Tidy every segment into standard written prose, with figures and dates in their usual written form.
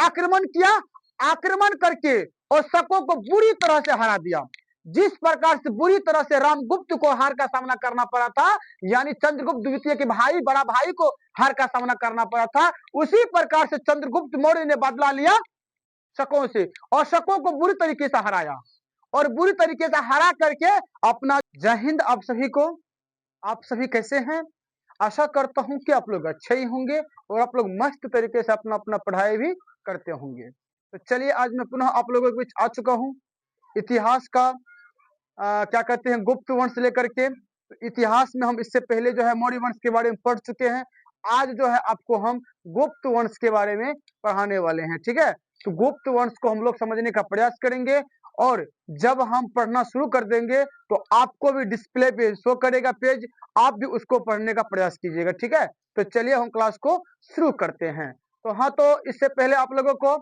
आक्रमण किया, आक्रमण करके और शकों को बुरी तरह से हरा दिया। जिस प्रकार से बुरी तरह से रामगुप्त को हार का सामना करना पड़ा था, यानी चंद्रगुप्त द्वितीय के भाई, बड़ा भाई को हार का सामना करना पड़ा था, उसी प्रकार से चंद्रगुप्त मौर्य ने बदला लिया शकों से और शकों को बुरी तरीके से हराया और बुरी तरीके से हरा करके अपना। जय हिंद आप सभी को। आप सभी कैसे हैं? आशा करता हूं कि आप लोग अच्छे ही होंगे और आप लोग मस्त तरीके से अपना अपना पढ़ाई भी करते होंगे। तो चलिए आज मैं पुनः आप लोगों के बीच आ चुका हूं इतिहास का क्या कहते हैं गुप्त वंश लेकर के। तो इतिहास में हम इससे पहले जो है मौर्य वंश के बारे में पढ़ चुके हैं। आज जो है आपको हम गुप्त वंश के बारे में पढ़ाने वाले हैं, ठीक है। तो गुप्त वंश को हम लोग समझने का प्रयास करेंगे और जब हम पढ़ना शुरू कर देंगे तो आपको भी डिस्प्ले पे शो करेगा पेज, आप भी उसको पढ़ने का प्रयास कीजिएगा, ठीक है। तो चलिए हम क्लास को शुरू करते हैं। तो हाँ, तो इससे पहले आप लोगों को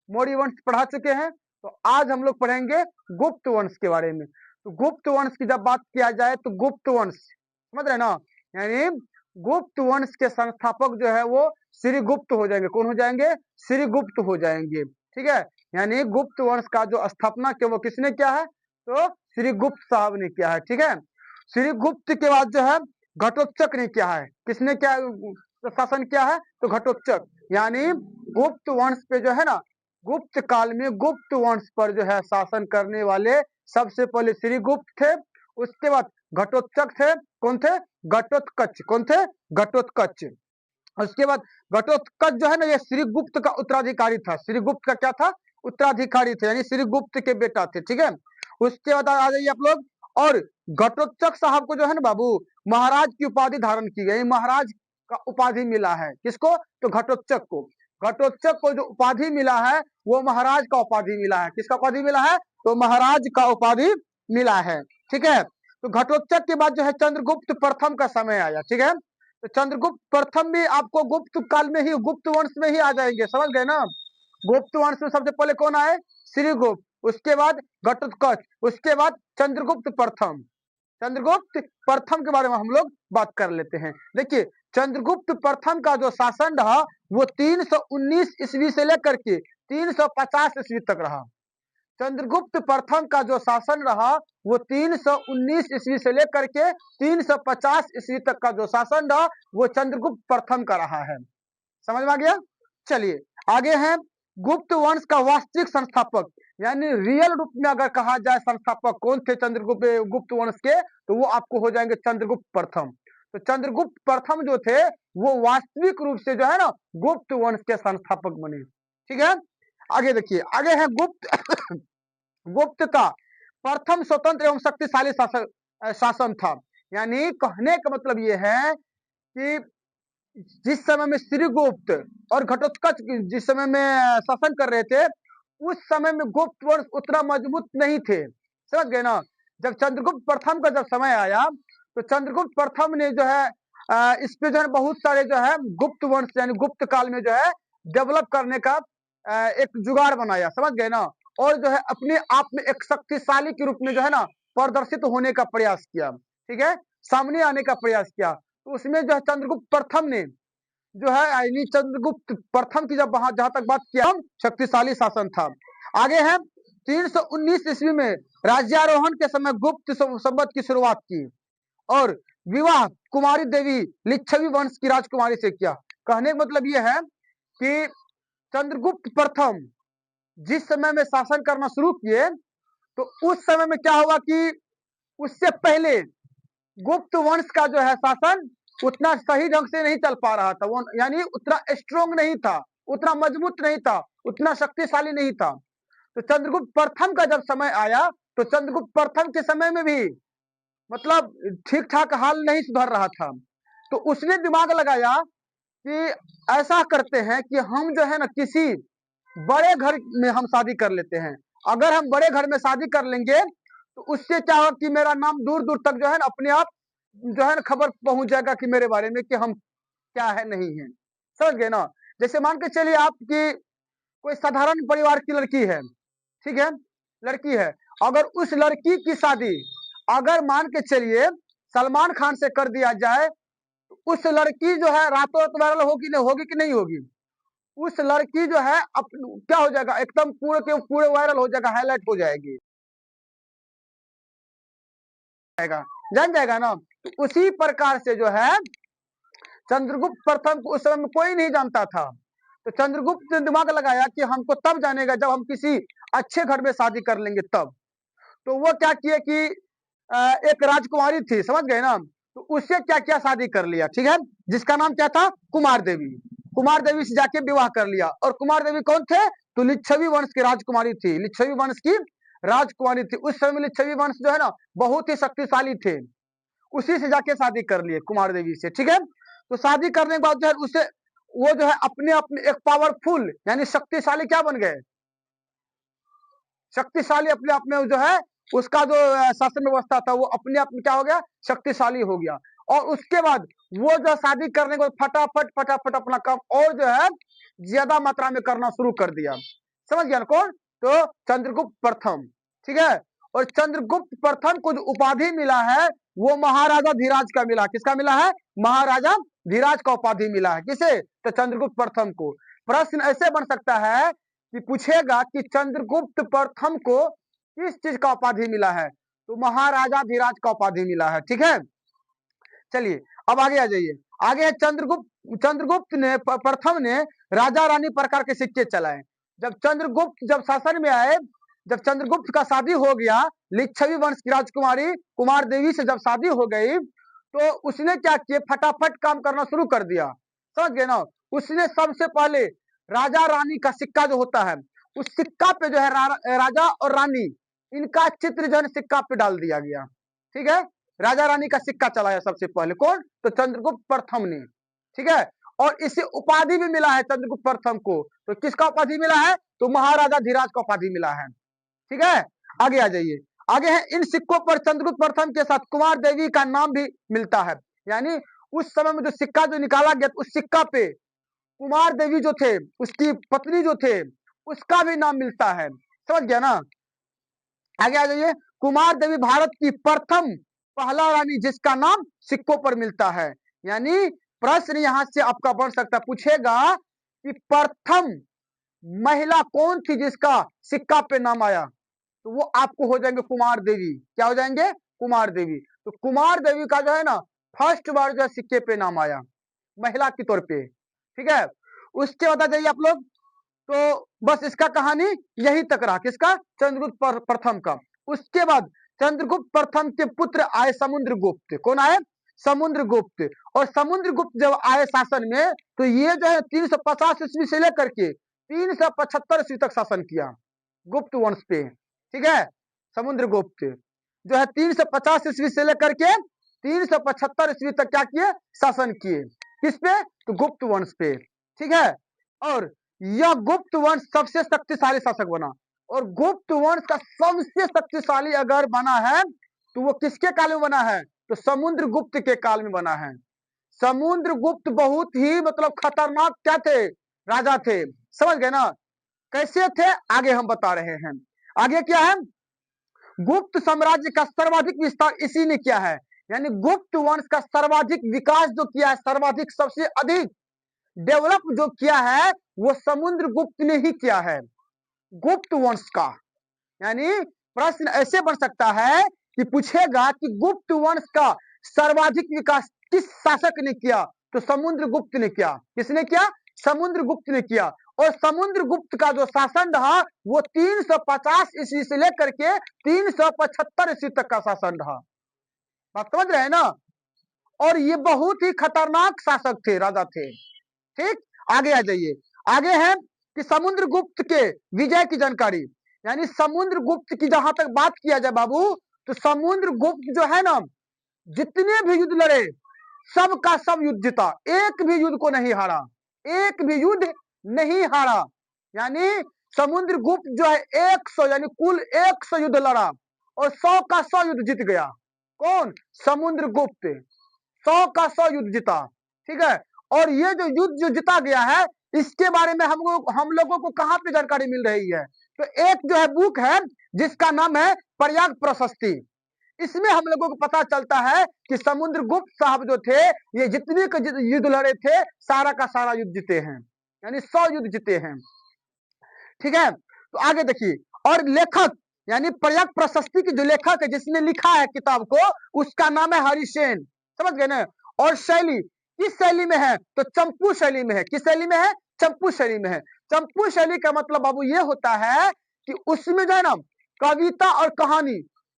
मौर्य वंश पढ़ा चुके हैं, तो आज हम लोग पढ़ेंगे गुप्त वंश के बारे में। तो गुप्त वंश की जब बात किया जाए तो गुप्त वंश समझ रहे ना, यानी गुप्त वंश के संस्थापक जो है वो श्री गुप्त हो जाएंगे। कौन हो जाएंगे? श्री गुप्त हो जाएंगे, ठीक है। यानी गुप्त वंश का जो स्थापना किया वो किसने किया है? तो श्री गुप्त साहब ने किया है, ठीक है। श्री गुप्त के बाद जो है घटोत्कच ने किया है। किसने क्या शासन किया है? तो घटोत्कच। यानी गुप्त वंश पे जो है ना, गुप्त काल में गुप्त वंश पर जो है शासन करने वाले सबसे पहले श्री गुप्त थे। उसके बाद घटोत्कच थे। कौन थे? घटोत्कच। कौन थे? घटोत्कच। उसके बाद घटोत्कच जो है ना, ये श्री गुप्त का उत्तराधिकारी था। श्री गुप्त का क्या था? उत्तराधिकारी थे, यानी श्री गुप्त के बेटा थे, ठीक है। उसके बाद आ जाइए आप लोग। और घटोत्कच साहब को जो है ना बाबू, महाराज की उपाधि धारण की गई। महाराज का उपाधि मिला है। किसको? तो घटोत्कच को। घटोत्कच को जो उपाधि मिला है वो महाराज का उपाधि मिला है। किसका उपाधि मिला है? तो महाराज का उपाधि मिला है, ठीक है। तो घटोत्कच के बाद जो है चंद्रगुप्त प्रथम का समय आया, ठीक है। तो चंद्रगुप्त प्रथम भी आपको गुप्त काल में ही, गुप्त वंश में ही आ जाएंगे, समझ गए ना। गुप्त वंश में सबसे पहले कौन आए? श्रीगुप्त, उसके बाद घटोत्कच, उसके बाद चंद्रगुप्त प्रथम। चंद्रगुप्त प्रथम के बारे में हम लोग बात कर लेते हैं। देखिए, चंद्रगुप्त प्रथम का जो शासन रहा वो 319 ईस्वी से लेकर के 350 ईस्वी तक रहा। चंद्रगुप्त प्रथम का जो शासन रहा वो 319 ईस्वी से लेकर के 350 ईस्वी तक का जो शासन रहा वो चंद्रगुप्त प्रथम का रहा है। समझ में आ गया? चलिए आगे हैं गुप्त वंश का वास्तविक संस्थापक, यानी रियल रूप में अगर कहा जाए संस्थापक कौन थे चंद्रगुप्त गुप्त वंश के, तो वो आपको हो जाएंगे चंद्रगुप्त प्रथम। तो चंद्रगुप्त प्रथम जो थे वो वास्तविक रूप से जो है ना गुप्त वंश के संस्थापक बने, ठीक है। आगे देखिए, आगे है गुप्त गुप्त का प्रथम स्वतंत्र एवं शक्तिशाली शासन था। यानी कहने का मतलब ये है कि जिस समय में श्रीगुप्त और घटोत्कच जिस समय में शासन कर रहे थे उस समय में गुप्त वंश उतना मजबूत नहीं थे, समझ गए ना। जब चंद्रगुप्त प्रथम का जब समय आया तो चंद्रगुप्त प्रथम ने जो है इस पे जो है बहुत सारे जो है गुप्त वंश यानी गुप्त काल में जो है डेवलप करने का एक जुगाड़ बनाया, समझ गए ना। और जो है अपने आप में एक शक्तिशाली के रूप में जो है ना प्रदर्शित होने का प्रयास किया, ठीक है, सामने आने का प्रयास किया। तो उसमें जो है चंद्रगुप्त प्रथम ने जो है यानी चंद्रगुप्त प्रथम की जब वहां जहां तक बात किया शक्तिशाली शासन था। आगे है 319 ईस्वी में राज्यारोहण के समय गुप्त संवत की शुरुआत की और विवाह कुमारी देवी लिच्छवी वंश की राजकुमारी से किया। कहने का मतलब यह है कि चंद्रगुप्त प्रथम जिस समय में शासन करना शुरू किए तो उस समय में क्या हुआ कि उससे पहले गुप्त वंश का जो है शासन उतना सही ढंग से नहीं चल पा रहा था। वो यानी उतना स्ट्रोंग नहीं था, उतना मजबूत नहीं था, उतना शक्तिशाली नहीं था। तो चंद्रगुप्त प्रथम का जब समय आया तो चंद्रगुप्त प्रथम के समय में भी मतलब ठीक ठाक हाल नहीं सुधर रहा था। तो उसने दिमाग लगाया कि ऐसा करते हैं कि हम जो है ना किसी बड़े घर में हम शादी कर लेते हैं। अगर हम बड़े घर में शादी कर लेंगे तो उससे क्या होगा कि मेरा नाम दूर दूर तक जो है ना अपने आप जो है ना खबर पहुंच जाएगा कि मेरे बारे में कि हम क्या है नहीं है, समझ गए ना। जैसे मान के चलिए आपकी कोई साधारण परिवार की लड़की है, ठीक है, लड़की है, अगर उस लड़की की शादी अगर मान के चलिए सलमान खान से कर दिया जाए तो उस लड़की जो है रातों रात वायरल होगी नहीं होगी कि नहीं होगी? उस लड़की जो है क्या हो जाएगा, एकदम पूरे के पूरे वायरल हो जाएगा, हाईलाइट हो जाएगी, जान जाएगा ना। तो उसी प्रकार से जो है चंद्रगुप्त प्रथम को उस समय में कोई नहीं जानता था। तो चंद्रगुप्त ने दिमाग लगाया कि हमको तब जानेगा जब हम किसी अच्छे घर में शादी कर लेंगे तब। तो वो क्या किए कि एक राजकुमारी थी, समझ गए ना, तो उससे क्या किया, शादी कर लिया, ठीक है, जिसका नाम क्या था, कुमार देवी। कुमार देवी से जाके विवाह कर लिया। और कुमार देवी कौन थे, तो लिच्छवी वंश की राजकुमारी थी, लिच्छवी वंश की राजकुमारी थी। उस समय लिच्छवी वंश जो है ना बहुत ही शक्तिशाली थे। उसी से जाके शादी कर लिए कुमार देवी से, ठीक है। तो शादी करने के बाद जो है उसे वो जो है अपने अपने एक पावरफुल यानी शक्तिशाली क्या बन गए, शक्तिशाली अपने आप में जो है उसका जो शासन व्यवस्था था वो अपने आप में क्या हो गया, शक्तिशाली हो गया। और उसके बाद वो जो शादी करने के बाद फटाफट फटाफट अपना काम और जो है ज्यादा मात्रा में करना शुरू कर दिया। समझ गया ना कौन, तो चंद्रगुप्त प्रथम, ठीक है। और चंद्रगुप्त प्रथम को जो उपाधि मिला है वो महाराजा धीराज का मिला। किसका मिला है, महाराजा धीराज का उपाधि मिला है। किसे, तो चंद्रगुप्त प्रथम को। प्रश्न ऐसे बन सकता है कि पूछेगा कि चंद्रगुप्त प्रथम को किस चीज का उपाधि मिला है, तो महाराजा धीराज का उपाधि मिला है, ठीक है। चलिए अब आगे आ जाइए। आगे है चंद्रगुप्त चंद्रगुप्त ने प्रथम ने राजा रानी प्रकार के सिक्के चलाए। जब चंद्रगुप्त जब शासन में आए, जब चंद्रगुप्त का शादी हो गया, लिच्छवी वंश की राजकुमारी कुमार देवी से जब शादी हो गई, तो उसने क्या किया, फटाफट काम करना शुरू कर दिया। समझ गए ना। उसने सबसे पहले राजा रानी का सिक्का जो होता है, उस सिक्का पे जो है राजा और रानी इनका चित्र जो है सिक्का पे डाल दिया गया, ठीक है। राजा रानी का सिक्का चलाया सबसे पहले कौन, तो चंद्रगुप्त प्रथम ने, ठीक है। और इसे उपाधि भी मिला है चंद्रगुप्त प्रथम को, तो किसका उपाधि मिला है, तो महाराजा धीराज का उपाधि मिला है, ठीक है। आगे आ जाइए। आगे है इन सिक्कों पर चंद्रगुप्त प्रथम के साथ कुमार देवी का नाम भी मिलता है। यानी उस समय में जो सिक्का जो निकाला गया उस सिक्का पे कुमार देवी जो थे, उसकी पत्नी जो थे, उसका भी नाम मिलता है। समझ गया ना। आगे आ जाइए। कुमार देवी भारत की प्रथम पहला रानी जिसका नाम सिक्कों पर मिलता है। यानी प्रश्न यहां से आपका बढ़ सकता, पूछेगा कि प्रथम महिला कौन थी जिसका सिक्का पे नाम आया, तो वो आपको हो जाएंगे कुमार देवी। क्या हो जाएंगे, कुमार देवी। तो कुमार देवी का जो है ना फर्स्ट बार जो है सिक्के पे नाम आया महिला के तौर पे, ठीक है। उसके बाद आ जाइए आप लोग। तो बस इसका कहानी यही तक रहा, किसका, चंद्रगुप्त प्रथम का। उसके बाद चंद्रगुप्त प्रथम के पुत्र आए समुद्रगुप्त। कौन आए, समुद्रगुप्त। और समुद्रगुप्त जब आए शासन में, तो ये जो है 350 ईस्वी से लेकर के 375 ईस्वी तक शासन किया गुप्त वंश पे, ठीक है। समुद्रगुप्त जो है 350 ईस्वी से लेकर के 375 ईस्वी तक क्या किए, शासन किए। किस पे, तो गुप्त वंश पे, ठीक है। और यह गुप्त वंश सबसे शक्तिशाली शासक बना। और गुप्त वंश का सबसे शक्तिशाली अगर बना है तो वो किसके काल में बना है, तो समुद्रगुप्त के काल में बना है। समुद्रगुप्त बहुत ही मतलब खतरनाक क्या थे, राजा थे। समझ गए ना, कैसे थे आगे हम बता रहे हैं। आगे क्या है, गुप्त साम्राज्य का सर्वाधिक विस्तार इसी ने किया है। यानी गुप्त वंश का सर्वाधिक विकास जो किया है, सर्वाधिक सबसे अधिक डेवलप जो किया है वो समुद्रगुप्त ने ही किया है गुप्त वंश का। यानी प्रश्न ऐसे बन सकता है कि पूछेगा कि गुप्त वंश का सर्वाधिक विकास किस शासक ने किया, तो समुद्रगुप्त ने किया। किसने किया, समुद्रगुप्त ने किया। और समुद्रगुप्त का जो शासन रहा वो 350 ईस्वी से लेकर के 375 ईस्वी तक का शासन रहा। बात समझ रहे हैं ना। और ये बहुत ही खतरनाक शासक थे, राजा थे, ठीक। आगे आ जाइए। आगे है कि समुद्रगुप्त के विजय की जानकारी। यानी समुद्रगुप्त की जहां तक बात किया जाए बाबू, तो समुद्रगुप्त जो है ना जितने भी युद्ध लड़े सब का सब युद्ध जीता, एक भी युद्ध को नहीं हारा, एक भी युद्ध नहीं हारा। यानी समुद्रगुप्त जो है 100 यानी कुल 100 युद्ध लड़ा और 100 का 100 युद्ध जीत गया। कौन, समुद्रगुप्त 100 का 100 युद्ध जीता, ठीक है। और ये जो युद्ध जो जीता गया है इसके बारे में हम लोगों को कहां पे जानकारी मिल रही है, तो एक जो है बुक है जिसका नाम है प्रयाग प्रशस्ति। इसमें हम लोगों को पता चलता है कि समुद्रगुप्त साहब जो थे ये जितने युद्ध लड़े थे सारा का सारा युद्ध जीते हैं। यानी 100 युद्ध जीते हैं। ठीक है, तो आगे देखिए, और लेखक यानी पर्याप्त प्रशस्ति की जो लेखक है जिसने लिखा है किताब को, उसका नाम है हरिसेन। समझ गए ना। और शैली किस शैली में है, तो चंपू शैली में है। किस शैली में है, चंपू शैली में है। चंपू शैली का मतलब बाबू ये होता है कि उसमें जो है ना कविता और कहानी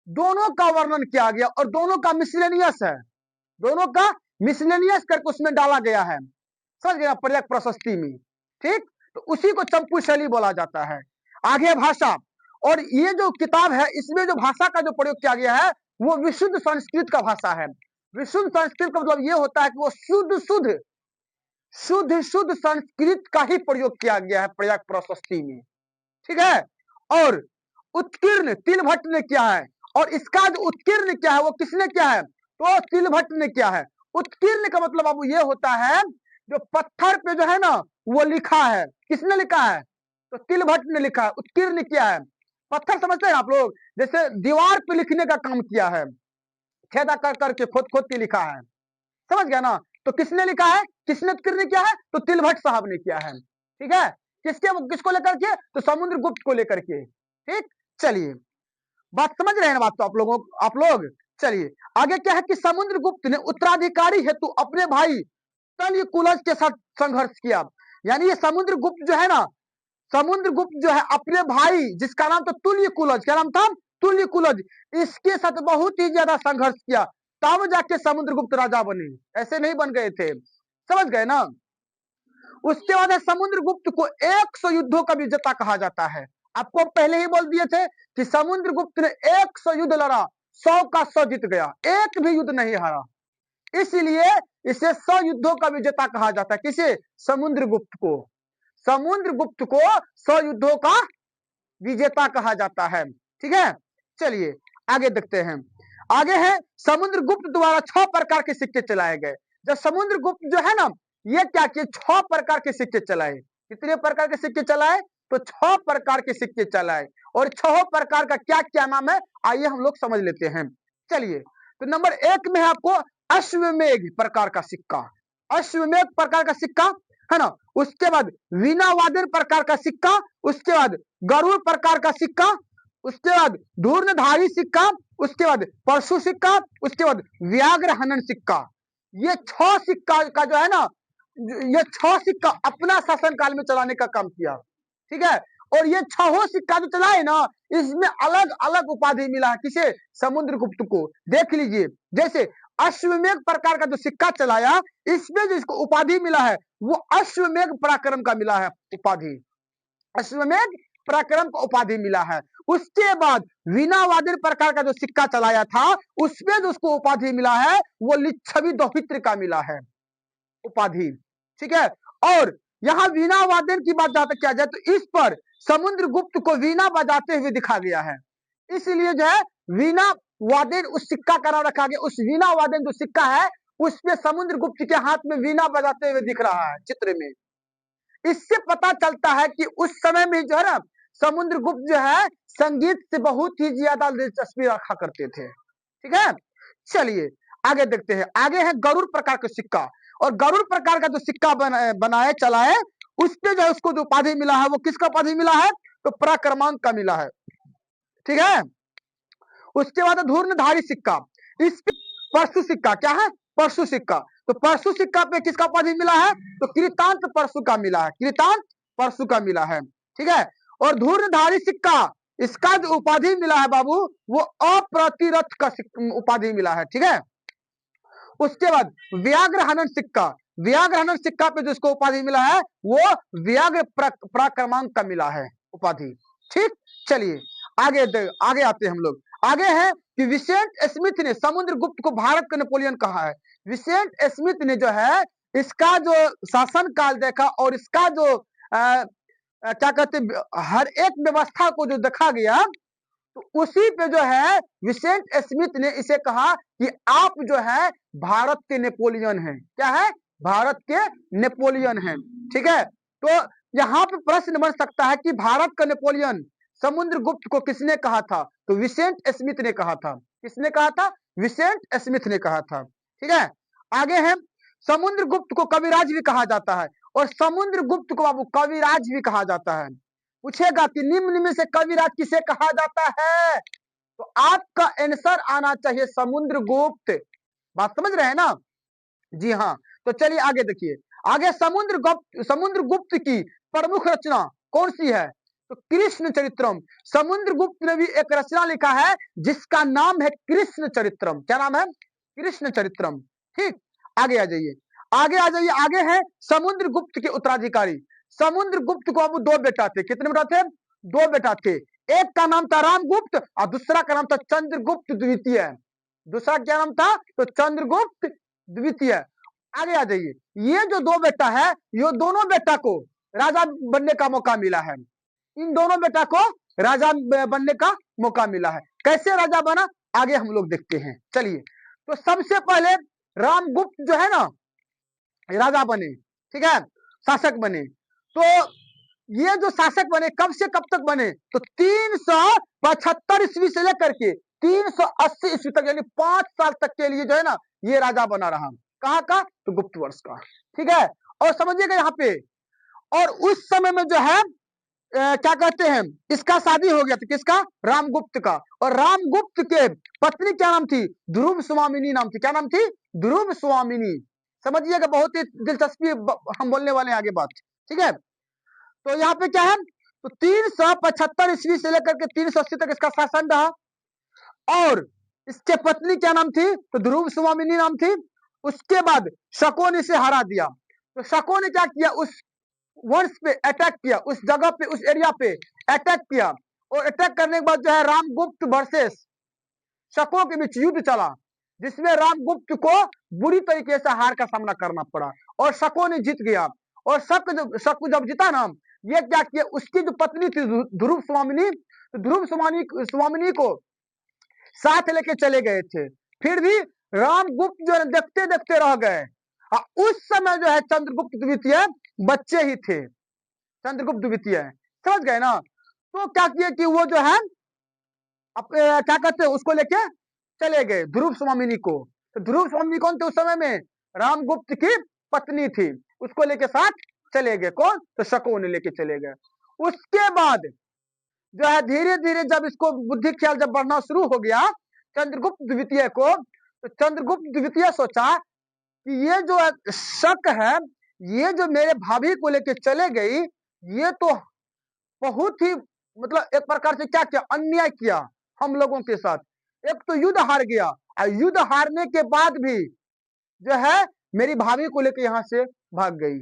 दोनों का वर्णन किया गया और दोनों का मिसलेनियस है, दोनों का मिसलेनियस करके उसमें डाला गया है। समझ गया, पर्याप्त प्रशस्ति में। ठीक, तो उसी को चंपू शैली बोला जाता है। आगे भाषा, और ये जो किताब है इसमें जो भाषा का जो प्रयोग किया गया है वो विशुद्ध संस्कृत का भाषा है। विशुद्ध संस्कृत का मतलब ये होता है कि वो शुद्ध शुद्ध शुद्ध शुद्ध संस्कृत का ही प्रयोग किया गया है पर्याप्त प्रशस्ति में। ठीक है, और उत्कीर्ण तिलभट्ट ने किया है, और इसका जो उत्कीर्ण क्या है वो किसने किया है, तो तिलभट्ट ने किया है। उत्कीर्ण का मतलब बाबू ये होता है जो पत्थर पे जो है ना वो लिखा है। किसने लिखा है, तो तिलभट्ट ने लिखा है। उत्कीर्ण किया है, पत्थर समझते हैं आप लोग, जैसे दीवार पे लिखने का काम किया है, छेदा कर करके खोद खोद के लिखा है। समझ गया ना, तो किसने लिखा है, किसने उत्कीर्ण किया है, तो तिलभट्ट साहब ने किया है। ठीक है, किसको लेकर के, तो समुद्रगुप्त को लेकर के। ठीक, चलिए बात समझ रहे हैं ना, बात तो आप लोग चलिए आगे क्या है कि समुद्रगुप्त ने उत्तराधिकारी हेतु अपने भाई तल्यकुलज के साथ संघर्ष किया। यानी ये समुद्रगुप्त जो है ना, समुद्रगुप्त जो है अपने भाई जिसका नाम था तुल्यकुलज, क्या नाम था, तुल्यकुलज, इसके साथ बहुत ही ज्यादा संघर्ष किया, तब जाके समुद्रगुप्त राजा बने, ऐसे नहीं बन गए थे। समझ गए ना। उसके बाद समुद्रगुप्त को 100 युद्धों का विजेता कहा जाता है। आपको पहले ही बोल दिए थे कि समुद्रगुप्त ने 100 युद्ध लड़ा, 100 का 100 जीत गया, एक भी युद्ध नहीं हारा, इसलिए इसे 100 युद्धों का विजेता कहा जाता है। किसे, समुद्रगुप्त को। समुद्रगुप्त को 100 युद्धों का विजेता कहा जाता है। ठीक है, चलिए आगे देखते हैं। आगे है समुद्रगुप्त द्वारा 6 प्रकार के सिक्के चलाए गए। जब समुद्रगुप्त जो है ना ये क्या किए, 6 प्रकार के सिक्के चलाए। कितने प्रकार के सिक्के चलाए, तो 6 प्रकार के सिक्के चलाए। और 6 प्रकार का क्या क्या नाम है, आइए हम लोग समझ लेते हैं। चलिए, तो नंबर 1 में है आपको अश्वमेघ प्रकार का सिक्का, अश्वमेघ प्रकार का सिक्का है ना। उसके बाद वीणावादन प्रकार का सिक्का, उसके बाद गरुड़ प्रकार का सिक्का, उसके बाद धूर्णधारी सिक्का, उसके बाद परशु सिक्का, उसके बाद व्याघ्र हनन सिक्का। ये 6 सिक्का का जो है ना, ये 6 सिक्का अपना शासन काल में चलाने का काम किया। ठीक है, और ये 6 सिक्का जो चलाए ना, इसमें अलग अलग उपाधि मिला है। किसे, समुद्रगुप्त को। देख लीजिए, जैसे अश्वमेघ प्रकार का जो सिक्का चलाया, इसमें जो इसको उपाधि मिला है वो अश्वमेघ पराक्रम का मिला है उपाधि, अश्वमेघ पराक्रम का उपाधि मिला है। उसके बाद वीणावादन प्रकार का जो सिक्का चलाया था उसमें जो उसको उपाधि मिला है वो लिच्छवी दोहित्र का मिला है उपाधि। ठीक है, और यहाँ वीणावादन की बात जहां तक किया जाए तो इस पर समुद्रगुप्त को वीणा बजाते हुए दिखा गया है, इसलिए जो है वीणा वादन उस सिक्का का नाम रखा गया। उस वीणा वादन जो सिक्का है उसमें समुद्रगुप्त के हाथ में वीणा बजाते हुए दिख रहा है चित्र में। इससे पता चलता है कि उस समय में जो है ना समुद्रगुप्त जो है संगीत से बहुत ही ज्यादा दिलचस्पी रखा करते थे। ठीक है, चलिए आगे देखते हैं। आगे है गरुड़ प्रकार का सिक्का, और गरुड़ प्रकार का जो सिक्का बनाए चलाए उस पे जो है उसको जो उपाधि मिला है वो किसका उपाधि मिला है, तो पराक्रमांक का मिला है। ठीक है, उसके बाद धूर्णधारी सिक्का, इस परशु सिक्का, क्या है, परशु सिक्का, तो परशु सिक्का पे किसका उपाधि मिला है, तो कृतांत परशु का मिला है, कृतांत परशु का मिला है। ठीक है, और धूर्णधारी सिक्का, इसका जो उपाधि मिला है बाबू वो अप्रतिरथ का उपाधि मिला है। ठीक है, उसके बाद व्याघ्र हनन सिक्का, व्याघ्र हनन सिक्का पे जिसको उपाधि मिला है वो व्याघ्र पराक्रमांक का मिला है उपाधि। ठीक, चलिए आगे आते हैं हम लोग। आगे है कि विसेंट स्मिथ ने समुद्रगुप्त को भारत का नेपोलियन कहा है। विसेंट स्मिथ ने जो है इसका जो शासन काल देखा और इसका जो क्या कहते हर एक व्यवस्था को जो देखा गया तो उसी पे जो है विसेंट स्मिथ ने इसे कहा कि आप जो है भारत के नेपोलियन हैं। क्या है, भारत के नेपोलियन हैं। ठीक है, तो यहाँ पे प्रश्न बन सकता है कि भारत का नेपोलियन समुद्रगुप्त को किसने कहा था, तो विसेंट स्मिथ ने कहा था। किसने कहा था, विसेंट स्मिथ ने कहा था। ठीक है, आगे है समुद्रगुप्त को कविराज भी कहा जाता है, और समुद्र गुप्त को बाबू कविराज भी कहा जाता है। पूछेगा कि निम्न में से कविराज किसे कहा जाता है, तो आपका आंसर आना चाहिए समुद्र गुप्त। बात समझ रहे हैं ना? जी हाँ। तो चलिए आगे देखिए, आगे समुद्र गुप्त की प्रमुख रचना कौन सी है, तो कृष्ण चरित्रम। समुद्र गुप्त ने भी एक रचना लिखा है जिसका नाम है कृष्ण चरित्रम। क्या नाम है? कृष्ण चरित्रम। ठीक, आगे आ जाइए, आगे आ जाइए। आगे है समुद्र गुप्त के उत्तराधिकारी। समुद्र गुप्त को अब दो बेटा थे। कितने बेटा थे? दो बेटा थे। एक का नाम था रामगुप्त और दूसरा का नाम था चंद्रगुप्त द्वितीय। दूसरा क्या नाम था? तो चंद्रगुप्त द्वितीय। आगे आ जाइए, ये जो दो बेटा है, ये दोनों बेटा को राजा बनने का मौका मिला है। इन दोनों बेटा को राजा बनने का मौका मिला है। कैसे राजा बना, आगे हम लोग देखते हैं। चलिए, तो सबसे पहले रामगुप्त जो है ना राजा बने, ठीक है, शासक बने। तो ये जो शासक बने कब से कब तक बने, तो 375 ईस्वी से लेकर के 380 ईस्वी तक, यानी 5 साल तक के लिए जो है ना ये राजा बना रहा। कहाँ का? तो गुप्त वर्ष का। ठीक है, और समझिएगा यहाँ पे, और उस समय में जो है क्या कहते हैं, इसका शादी हो गया था। किसका? रामगुप्त का। और रामगुप्त के पत्नी क्या नाम थी? ध्रुव स्वामिनी नाम थी। क्या नाम थी? ध्रुव स्वामिनी। समझिएगा, बहुत ही दिलचस्पी हम बोलने वाले हैं आगे बात। ठीक है, तो यहाँ पे क्या है, तो 375 ईस्वी से लेकर के 380 तक इसका शासन रहा। और इसके पत्नी क्या नाम थी? तो ध्रुव स्वामिनी नाम थी। उसके बाद शको ने इसे हरा दिया। तो शको ने क्या किया, उस वंश पे अटैक किया, उस जगह पे, उस एरिया पे अटैक किया। और अटैक करने के बाद जो है रामगुप्त वर्सेस शकों के बीच युद्ध चला, जिसमें रामगुप्त को बुरी तरीके से हार का सामना करना पड़ा और शकों ने जीत गया। और शक जब जीता ना, ये क्या किया, उसकी जो पत्नी थी ध्रुव स्वामिनी, तो ध्रुव स्वामिनी को साथ लेके चले गए थे। फिर भी रामगुप्त जो है देखते देखते रह गए। उस समय जो है चंद्रगुप्त द्वितीय बच्चे ही थे। चंद्रगुप्त द्वितीय, समझ गए ना? तो क्या किया कि वो जो है क्या कहते हैं, उसको लेके चले गए ध्रुव स्वामिनी को। तो ध्रुव स्वामिनी कौन थे उस समय में? रामगुप्त की पत्नी थी। उसको लेके साथ चले गए। कौन? तो शको ने लेके चले गए। उसके बाद जो है धीरे धीरे जब इसको बुद्धि ख्याल जब बढ़ना शुरू हो गया चंद्रगुप्त द्वितीय को, तो चंद्रगुप्त द्वितीय सोचा कि ये जो शक है, ये जो मेरे भाभी को लेके चले गई, ये तो बहुत ही मतलब एक प्रकार से क्या किया, अन्याय किया हम लोगों के साथ। एक तो युद्ध हार गया, और युद्ध हारने के बाद भी जो है मेरी भाभी को लेकर यहां से भाग गई।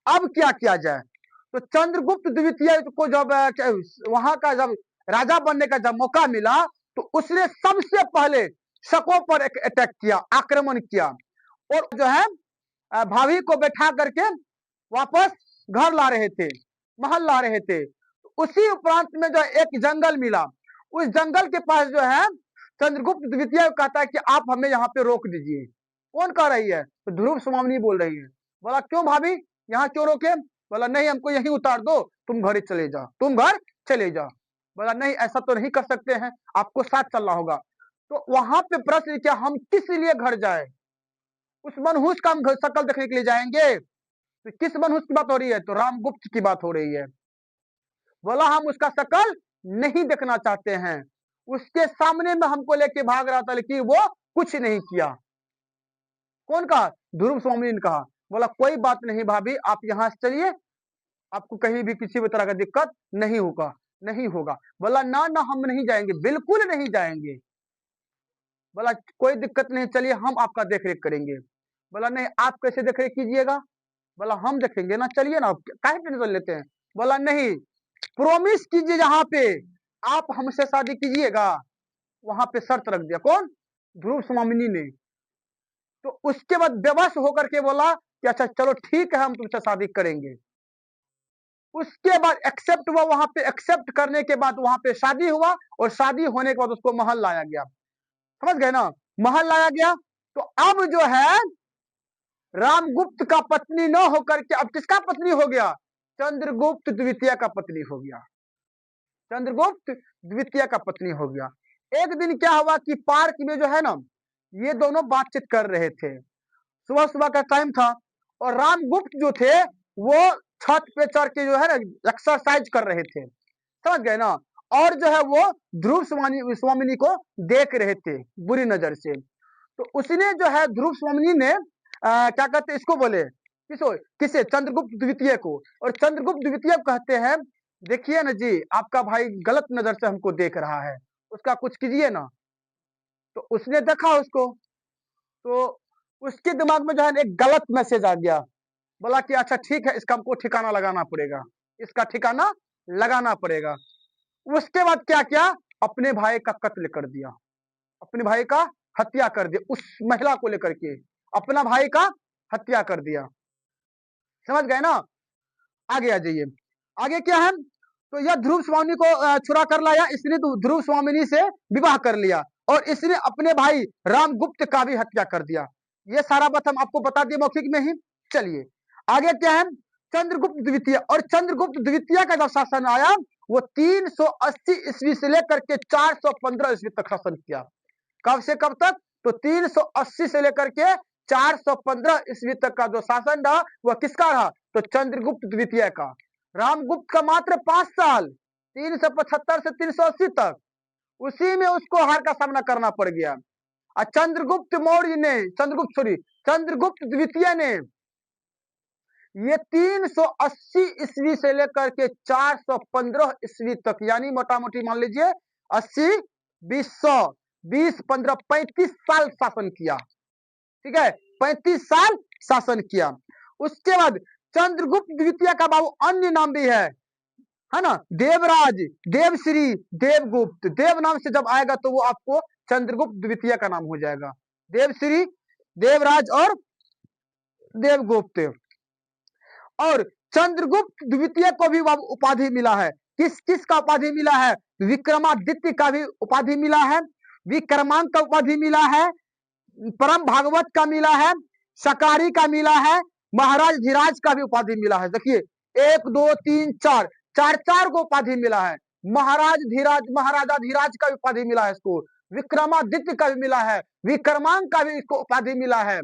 अब क्या किया जाए? तो चंद्रगुप्त द्वितीय को जब वहां का जब राजा बनने का जब मौका मिला, तो उसने सबसे पहले शकों पर एक अटैक किया, आक्रमण किया। और जो है भाभी को बैठा करके वापस घर ला रहे थे, महल ला रहे थे। उसी उपरांत में जो एक जंगल मिला, उस जंगल के पास जो है चंद्रगुप्त द्वितीय कहता है कि आप हमें यहाँ पे रोक दीजिए। कौन कह रही है? तो ध्रुव स्वामिनी बोल रही है। बोला क्यों भाभी, यहाँ क्यों रोके? बोला नहीं, हमको यहीं उतार दो, तुम घर चले जाओ, तुम घर चले जाओ। बोला नहीं, ऐसा तो नहीं कर सकते हैं, आपको साथ चलना होगा। तो वहां पे प्रश्न क्या, हम किस लिए घर जाए? उस मनहूस का हम शकल देखने के लिए जाएंगे? तो किस मनहूस की बात हो रही है? तो रामगुप्त की बात हो रही है। बोला हम उसका शकल नहीं देखना चाहते हैं। उसके सामने में हमको लेके भाग रहा था, लेकिन वो कुछ नहीं किया। कौन कहा? ध्रुव स्वामी ने कहा। बोला कोई बात नहीं भाभी, आप यहां से चलिए, आपको कहीं भी किसी भी तरह का दिक्कत नहीं होगा, नहीं होगा। बोला ना ना, हम नहीं जाएंगे, बिल्कुल नहीं जाएंगे। बोला कोई दिक्कत नहीं, चलिए हम आपका देख रेख करेंगे। बोला नहीं, आप कैसे देख रेख कीजिएगा? बोला हम देखेंगे ना, चलिए ना, काहे टेंशन लेते हैं? बोला नहीं, प्रोमिस कीजिए जहां पे आप हमसे शादी कीजिएगा, वहां पे शर्त रख दिया। कौन? ध्रुव स्वामिनी ने। तो उसके बाद बेबस होकर के बोला कि अच्छा चलो ठीक है, हम तुमसे शादी करेंगे। उसके बाद एक्सेप्ट हुआ, वहां पे एक्सेप्ट करने के बाद वहां पे शादी हुआ, और शादी होने के बाद उसको महल लाया गया। समझ गए ना? महल लाया गया। तो अब जो है रामगुप्त का पत्नी न होकर के अब किसका पत्नी हो गया? चंद्रगुप्त द्वितीय का पत्नी हो गया। चंद्रगुप्त द्वितीय का पत्नी हो गया। एक दिन क्या हुआ कि पार्क में जो है ना ये दोनों बातचीत कर रहे थे। सुबह सुबह का टाइम था, और रामगुप्त जो थे वो छत पे चढ़ के जो है ना एक्सरसाइज कर रहे थे, समझ गए ना। और जो है वो ध्रुव स्वामिनी को देख रहे थे बुरी नजर से। तो उसने जो है ध्रुव स्वामिनी ने क्या कहते हैं इसको बोले, किसे, चंद्रगुप्त द्वितीय को। और चंद्रगुप्त द्वितीय कहते हैं देखिए ना जी, आपका भाई गलत नजर से हमको देख रहा है, उसका कुछ कीजिए ना। तो उसने देखा उसको, तो उसके दिमाग में जो है एक गलत मैसेज आ गया। बोला कि अच्छा ठीक है, इसका हमको ठिकाना लगाना पड़ेगा, इसका ठिकाना लगाना पड़ेगा। उसके बाद क्या किया, अपने भाई का कत्ल कर दिया, अपने भाई का हत्या कर दिया, उस महिला को लेकर के अपना भाई का हत्या कर दिया, समझ गए ना। आगे आ जाइए, आगे क्या है, तो यह ध्रुव स्वामी को छुरा कर लाया, इसने तो ध्रुव स्वामिनी से विवाह कर लिया और इसने अपने भाई रामगुप्त का भी हत्या कर दिया। ये सारा बात हम आपको बता दिए मौखिक में ही। चलिए आगे क्या है, चंद्रगुप्त द्वितीय। और चंद्रगुप्त द्वितीय का जब शासन आया वो 380 ईस्वी से लेकर के 415 ईस्वी तक शासन किया। कब से कब तक, तो 380 से लेकर के 415 ईस्वी तक का जो शासन रहा वह किसका रहा, तो चंद्रगुप्त द्वितीय का। रामगुप्त का मात्र 5 साल, 375 से 380 तक, उसी में उसको हार का सामना करना पड़ गया। और चंद्रगुप्त मौर्य ने, चंद्रगुप्त द्वितीय ने ये 380 ईस्वी से लेकर के 415 ईस्वी तक, यानी मोटा मोटी मान लीजिए 80 20 100 20 15 35 साल शासन किया, ठीक है, 35 साल शासन किया। उसके बाद चंद्रगुप्त द्वितीय का बाबू अन्य नाम भी है ना, देवराज, देवश्री, देवगुप्त। देव नाम से जब आएगा तो वो आपको चंद्रगुप्त द्वितीय का नाम हो जाएगा, देवश्री, देवराज और देवगुप्त। और चंद्रगुप्त द्वितीय को भी उपाधि मिला है, किस किस का उपाधि मिला है, विक्रमादित्य का भी उपाधि मिला है, विक्रमांक का उपाधि मिला है, परम भागवत का मिला है, सकारी का मिला है, महाराज धीराज का भी उपाधि मिला है। देखिए 1 2 3 4 4 को उपाधि मिला है, महाराज धीराज, महाराजा धीराज का भी उपाधि मिला है इसको, विक्रमादित्य का भी मिला है, विक्रमांक का भी इसको उपाधि मिला है,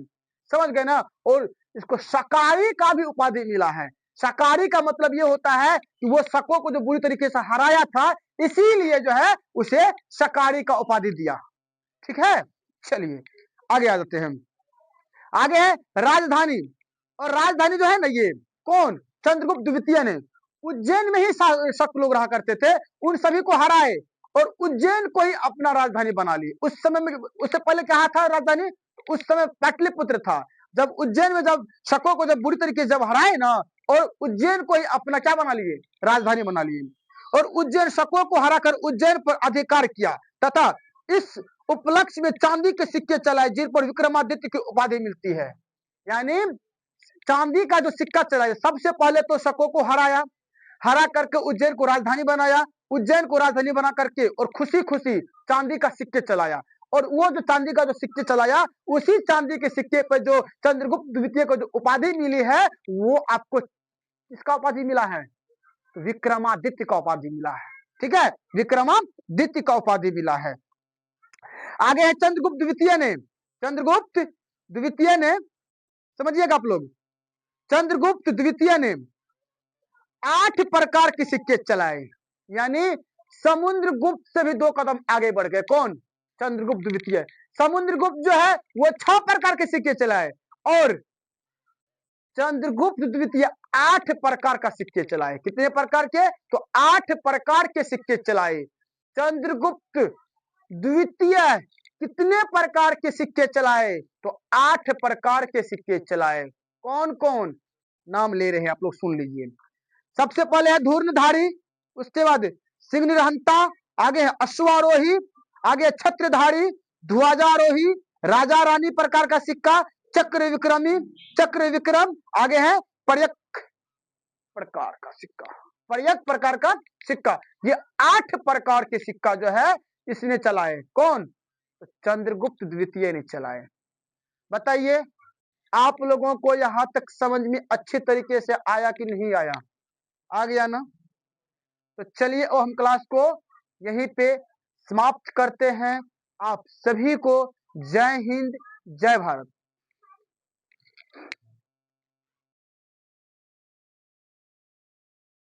समझ गए ना। और इसको सकारी का भी उपाधि मिला है। सकारी का मतलब ये होता है कि वो शकों को जो बुरी तरीके से हराया था, इसीलिए जो है उसे सकारी का उपाधि दिया, ठीक है। चलिए आगे आ जाते हैं, आगे है राजधानी। और राजधानी जो है ना, ये कौन, चंद्रगुप्त द्वितीय ने उज्जैन में ही शक लोग रहा करते थे, उन सभी को हराए और उज्जैन को ही अपना राजधानी बना ली। उस समय में, उससे पहले क्या था राजधानी, उस समय पाटलिपुत्र था। जब उज्जैन में जब शकों को जब बुरी तरीके से जब हराए ना, और उज्जैन को ही अपना क्या बना लिए, राजधानी बना लिए, और उज्जैन शकों को हराकर उज्जैन पर अधिकार किया तथा इस उपलक्ष्य में चांदी के सिक्के चलाए जिन पर विक्रमादित्य की उपाधि मिलती है। यानी चांदी का जो सिक्का चलाया, सबसे पहले तो शकों को हराया, हरा करके उज्जैन को राजधानी बनाया, उज्जैन को राजधानी बना करके और खुशी खुशी चांदी का सिक्के चलाया। और वो जो चांदी का जो सिक्के चलाया, उसी चांदी के सिक्के पर जो चंद्रगुप्त द्वितीय को जो उपाधि मिली है, वो आपको किसका उपाधि मिला है, तो विक्रमादित्य का उपाधि मिला है, ठीक है, विक्रमादित्य का उपाधि मिला है। आगे है चंद्रगुप्त द्वितीय ने, चंद्रगुप्त द्वितीय ने, समझिएगा आप लोग, चंद्रगुप्त द्वितीय ने 8 प्रकार के सिक्के चलाए, यानी समुद्रगुप्त से भी 2 कदम आगे बढ़ गए। कौन, चंद्रगुप्त द्वितीय। समुद्रगुप्त जो है वो 6 प्रकार के सिक्के चलाए और चंद्रगुप्त द्वितीय 8 प्रकार का सिक्के चलाए। कितने प्रकार के, तो 8 प्रकार के सिक्के चलाए। चंद्रगुप्त द्वितीय कितने प्रकार के सिक्के चलाए, तो 8 प्रकार के सिक्के चलाए। कौन कौन, नाम ले रहे हैं आप लोग, सुन लीजिए। सबसे पहले है धूर्णधारी, उसके बाद सिंहनिहंता, आगे है अश्वारोही, आगे छत्रधारी, ध्वजारोही, राजा रानी प्रकार का सिक्का, चक्र विक्रमी, चक्र विक्रम, आगे है पर्यक प्रकार का सिक्का, पर्यक प्रकार का सिक्का। ये 8 प्रकार के सिक्का जो है इसने चलाए। कौन, तो चंद्रगुप्त द्वितीय ने चलाए। बताइए आप लोगों को यहां तक समझ में अच्छी तरीके से आया कि नहीं आया, आ गया ना। तो चलिए और हम क्लास को यहीं पे समाप्त करते हैं। आप सभी को जय हिंद, जय भारत।